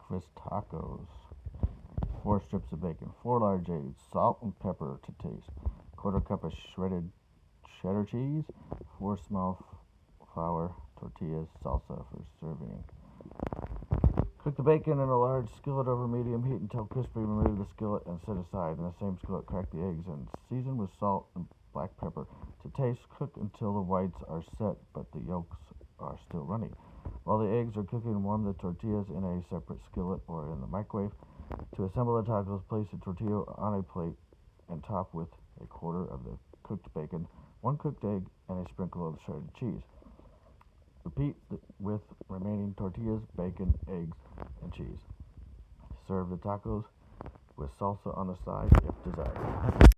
breakfast tacos. 4 strips of bacon, 4 large eggs, salt and pepper to taste, quarter cup of shredded cheddar cheese, 4 small flour tortillas, salsa for serving. Cook the bacon in a large skillet over medium heat until crispy. Remove the skillet and set aside. In the same skillet, crack the eggs and season with salt and black pepper. To taste, cook until the whites are set but the yolks are still runny. While the eggs are cooking, warm the tortillas in a separate skillet or in the microwave. To assemble the tacos, place a tortilla on a plate and top with a quarter of the cooked bacon, 1 cooked egg, and a sprinkle of shredded cheese. Repeat with remaining tortillas, bacon, eggs, and cheese. Serve the tacos with salsa on the side if desired.